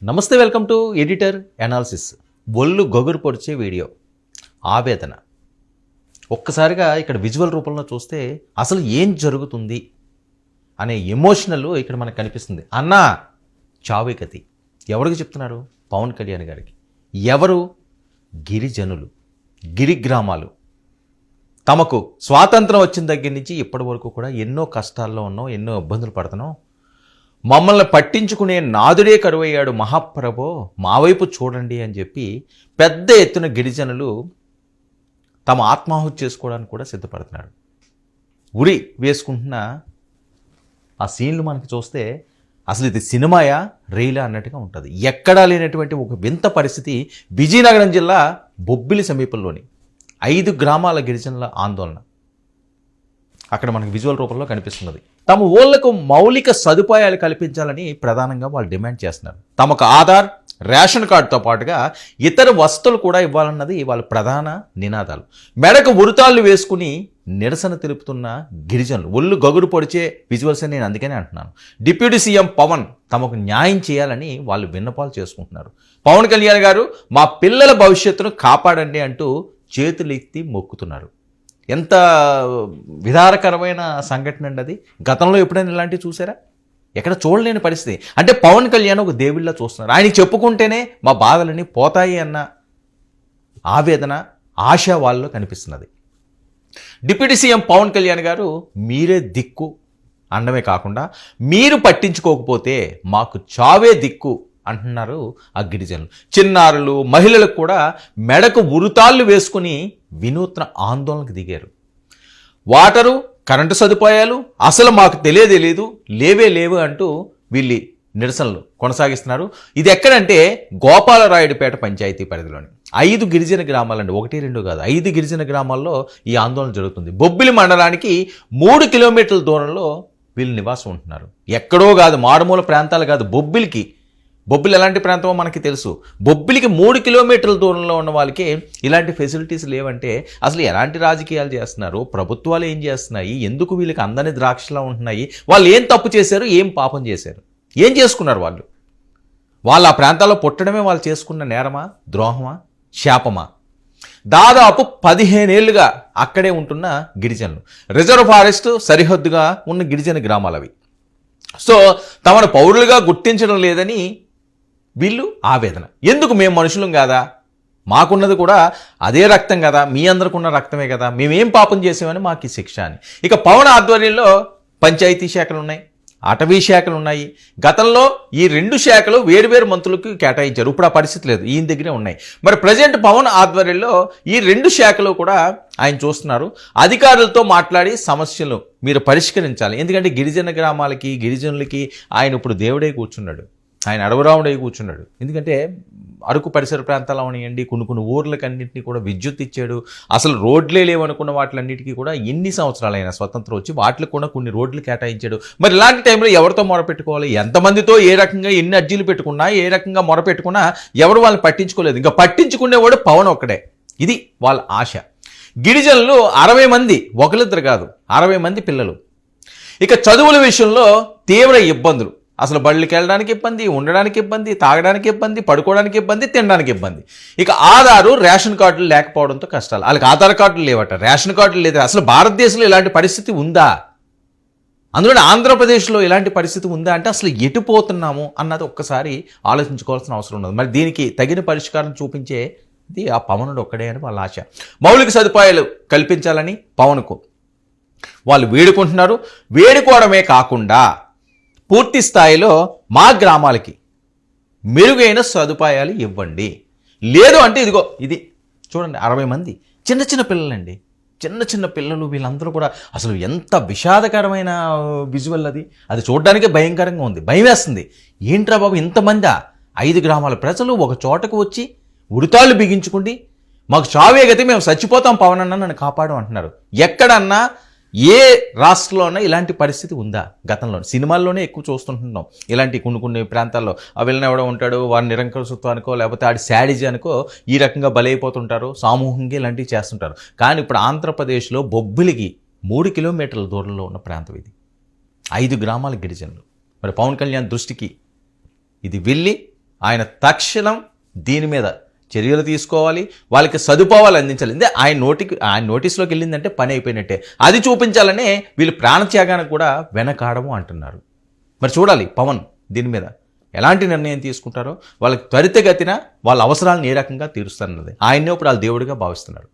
నమస్తే, welcome to editor analysis. ఒళ్ళు గొగురు పొడిచే video, ఆవేదన. ఒక్కసారిగా ఇక్కడ విజువల్ రూపంలో చూస్తే అసలు ఏం జరుగుతుంది అనే ఎమోషనల్ ఇక్కడ మనకు కనిపిస్తుంది. అన్నా చావే గతి. ఎవరికి చెప్తున్నారు? పవన్ కళ్యాణ్ గారికి. ఎవరు? గిరిజనులు, గిరి గ్రామాలు. తమకు స్వాతంత్రం వచ్చిన దగ్గర నుంచి ఇప్పటి వరకు కూడా ఎన్నో కష్టాల్లో ఉన్నాం, ఎన్నో ఇబ్బందులు పడుతున్నాం. మమ్మల్ని పట్టించుకునే నాదుడే కరువయ్యాడు మహాప్రభో, మా వైపు చూడండి అని చెప్పి పెద్ద ఎత్తున గిరిజనులు తమ ఆత్మాహుతి చేసుకోవడానికి కూడా సిద్ధపడుతున్నారు. ఉరి వేసుకుంటున్న ఆ సీన్లు మనకి చూస్తే అసలు ఇది సినిమాయా రీలా అన్నట్టుగా ఉంటుంది. ఎక్కడా లేనటువంటి ఒక వింత పరిస్థితి విజయనగరం జిల్లా బొబ్బిలి సమీపంలోని 5 గ్రామాల గిరిజనుల ఆందోళన అక్కడ మనకు విజువల్ రూపంలో కనిపిస్తున్నది. తమ ఊళ్ళకు మౌలిక సదుపాయాలు కల్పించాలని ప్రధానంగా వాళ్ళు డిమాండ్ చేస్తున్నారు. తమకు ఆధార్, రేషన్ కార్డుతో పాటుగా ఇతర వస్తువులు కూడా ఇవ్వాలన్నది వాళ్ళ ప్రధాన నినాదాలు. మెడకు ఉరుతాళ్ళు వేసుకుని నిరసన తెలుపుతున్న గిరిజనులు ఒళ్ళు గగురు పొడిచే విజువల్స్ నేను అందుకనే అంటున్నాను. డిప్యూటీ సీఎం పవన్ తమకు న్యాయం చేయాలని వాళ్ళు విన్నపాలు చేసుకుంటున్నారు. పవన్ కళ్యాణ్ గారు మా పిల్లల భవిష్యత్తును కాపాడండి అంటూ చేతులెత్తి మొక్కుతున్నారు. ఎంత విధారకరమైన సంఘటన అండి అది. గతంలో ఎప్పుడైనా ఇలాంటివి చూసారా? ఎక్కడ చూడలేని పరిస్థితి. అంటే పవన్ కళ్యాణ్ ఒక దేవుళ్ళ చూస్తున్నారు. ఆయన చెప్పుకుంటేనే మా బాధలన్నీ పోతాయి అన్న ఆవేదన, ఆశ వాళ్ళలో కనిపిస్తున్నది. డిప్యూటీ సీఎం పవన్ కళ్యాణ్ గారు మీరే దిక్కు అనడమే కాకుండా మీరు పట్టించుకోకపోతే మాకు చావే దిక్కు అంటున్నారు ఆ గిరిజనులు. చిన్నారులు, మహిళలకు కూడా మెడకు ఉరుతాళ్ళు వేసుకుని వినూత్న ఆందోళనకు దిగారు. వాటరు, కరెంటు సదుపాయాలు అసలు మాకు తెలియదు, లేవు అంటూ వీళ్ళు నిరసనలు కొనసాగిస్తున్నారు. ఇది ఎక్కడంటే గోపాలరాయుడుపేట పంచాయతీ పరిధిలోని 5 గిరిజన గ్రామాలండి, 1, 2 కాదు, 5 గిరిజన గ్రామాల్లో ఈ ఆందోళన జరుగుతుంది. బొబ్బిలి మండలానికి 3 కిలోమీటర్ల దూరంలో వీళ్ళు నివాసం ఉంటున్నారు. ఎక్కడో కాదు, మారుమూల ప్రాంతాలు కాదు, బొబ్బిలి ఎలాంటి ప్రాంతమో మనకి తెలుసు. బొబ్బిలికి 3 కిలోమీటర్ల దూరంలో ఉన్న వాళ్ళకి ఇలాంటి ఫెసిలిటీస్ లేవంటే అసలు ఎలాంటి రాజకీయాలు చేస్తున్నారు? ప్రభుత్వాలు ఏం చేస్తున్నాయి? ఎందుకు వీళ్ళకి అందని ద్రాక్షలా ఉంటున్నాయి? వాళ్ళు ఏం తప్పు చేశారు? ఏం పాపం చేశారు? ఏం చేసుకున్నారు వాళ్ళు? వాళ్ళు ఆ ప్రాంతాల్లో పుట్టడమే వాళ్ళు చేసుకున్న నేరమా, ద్రోహమా, శాపమా? దాదాపు 15 ఏళ్లుగా అక్కడే ఉంటున్న గిరిజనులు. రిజర్వ్ ఫారెస్ట్ సరిహద్దుగా ఉన్న గిరిజన గ్రామాలవి. సో తమను పౌరులుగా గుర్తించడం లేదని వీళ్ళు ఆవేదన. ఎందుకు? మేము మనుషులం కాదా? మాకున్నది కూడా అదే రక్తం కదా, మీ అందరికున్న రక్తమే కదా, మేమేం పాపం చేసామని మాకు ఈ శిక్ష అని. ఇక పవన్ ఆధ్వర్యంలో పంచాయతీ శాఖలు ఉన్నాయి, అటవీ శాఖలు ఉన్నాయి. గతంలో ఈ 2 శాఖలు వేరువేరు మంత్రులకు కేటాయించారు. ఇప్పుడు ఆ పరిస్థితి లేదు, ఈయన దగ్గరే ఉన్నాయి. మరి ప్రజెంట్ పవన్ ఆధ్వర్యంలో ఈ 2 శాఖలు కూడా ఆయన చూస్తున్నారు. అధికారులతో మాట్లాడి సమస్యలు మీరు పరిష్కరించాలి. ఎందుకంటే గిరిజన గ్రామాలకి, గిరిజనులకి ఆయన ఇప్పుడు దేవుడే కూర్చున్నాడు, ఆయన అడవురాముడై కూర్చున్నాడు. ఎందుకంటే అరకు పరిసర ప్రాంతాలు అవనియండి, కొన్ని ఊర్లకన్నింటినీ కూడా విద్యుత్ ఇచ్చాడు. అసలు రోడ్లే లేవనుకున్న వాటిలన్నిటికీ కూడా ఎన్ని సంవత్సరాలైనా స్వతంత్రం వచ్చి వాటికి కూడా కొన్ని రోడ్లు కేటాయించాడు. మరి ఇలాంటి టైంలో ఎవరితో మొరపెట్టుకోవాలి? ఎంతమందితో ఏ రకంగా ఎన్ని అర్జీలు పెట్టుకున్నా, ఏ రకంగా మొరపెట్టుకున్నా ఎవరు వాళ్ళని పట్టించుకోలేదు. ఇంకా పట్టించుకునేవాడు పవన్ ఒక్కడే. ఇది వాళ్ళ ఆశ. గిరిజనులు 60 మంది, ఒకరిద్దరు కాదు, 60 మంది పిల్లలు. ఇక చదువుల విషయంలో తీవ్ర ఇబ్బందులు. అసలు బళ్ళకి వెళ్ళడానికి ఇబ్బంది, ఉండడానికి ఇబ్బంది, తాగడానికి ఇబ్బంది, పడుకోవడానికి ఇబ్బంది, తినడానికి ఇబ్బంది. ఇక ఆధారు, రేషన్ కార్డులు లేకపోవడంతో కష్టాలు. వాళ్ళకి ఆధార్ కార్డులు లేవట, రేషన్ కార్డులు లేదు. అసలు భారతదేశంలో ఇలాంటి పరిస్థితి ఉందా? అందులో ఆంధ్రప్రదేశ్లో ఇలాంటి పరిస్థితి ఉందా అంటే అసలు ఎటుపోతున్నాము అన్నది ఒక్కసారి ఆలోచించుకోవాల్సిన అవసరం ఉన్నది. మరి దీనికి తగిన పరిష్కారం చూపించేది ఆ పవనుడు ఒక్కడే అని వాళ్ళ ఆశ. మౌలిక సదుపాయాలు కల్పించాలని పవన్కు వాళ్ళు వేడుకుంటున్నారు. వేడుకోవడమే కాకుండా పూర్తి స్థాయిలో మా గ్రామాలకి మెరుగైన సదుపాయాలు ఇవ్వండి. లేదు అంటే ఇదిగో ఇది చూడండి, 60 మంది చిన్న పిల్లలండి, చిన్న పిల్లలు. వీళ్ళందరూ కూడా అసలు ఎంత విషాదకరమైన విజువల్ అది. అది చూడడానికే భయంకరంగా ఉంది, భయం వేస్తుంది. ఏంట్రా బాబు ఇంతమందా? 5 గ్రామాల ప్రజలు ఒక చోటకు వచ్చి ఉరితాళ్ళు బిగించుకుండి మాకు చావే గతి, మేము చచ్చిపోతాం, పవన్ అన్న నన్ను కాపాడు అంటున్నారు. ఎక్కడన్నా ఏ రాష్ట్రంలోనే ఇలాంటి పరిస్థితి ఉందా? గతంలో సినిమాల్లోనే ఎక్కువ చూస్తుంటున్నాం ఇలాంటి కొన్ని ప్రాంతాల్లో. ఆ విలన్ ఎవడో ఉంటాడు, వారి నిరంకుశత్వానికో లేకపోతే ఆడి శాడిజానికో ఈ రకంగా బలైపోతుంటారు, సామూహికంగా ఇలాంటివి చేస్తుంటారు. కానీ ఇప్పుడు ఆంధ్రప్రదేశ్లో బొబ్బిలికి 3 కిలోమీటర్ల దూరంలో ఉన్న ప్రాంతం ఇది. 5 గ్రామాల గిరిజనులు. మరి పవన్ కళ్యాణ్ దృష్టికి ఇది వెళ్ళి ఆయన తక్షణం దీని మీద చర్యలు తీసుకోవాలి, వాళ్ళకి సదుపాయాలు అందించాలి. అంటే ఆయన నోటీస్లోకి వెళ్ళిందంటే పని అయిపోయినట్టే. అది చూపించాలనే వీళ్ళు ప్రాణత్యాగానికి కూడా వెనకాడము అంటున్నారు. మరి చూడాలి పవన్ దీని మీద ఎలాంటి నిర్ణయం తీసుకుంటారో. వాళ్ళకి త్వరితగతిన వాళ్ళ అవసరాలను ఏ రకంగా తీరుస్తారన్నది. ఆయన్నే ఇప్పుడు వాళ్ళ దేవుడిగా భావిస్తున్నారు.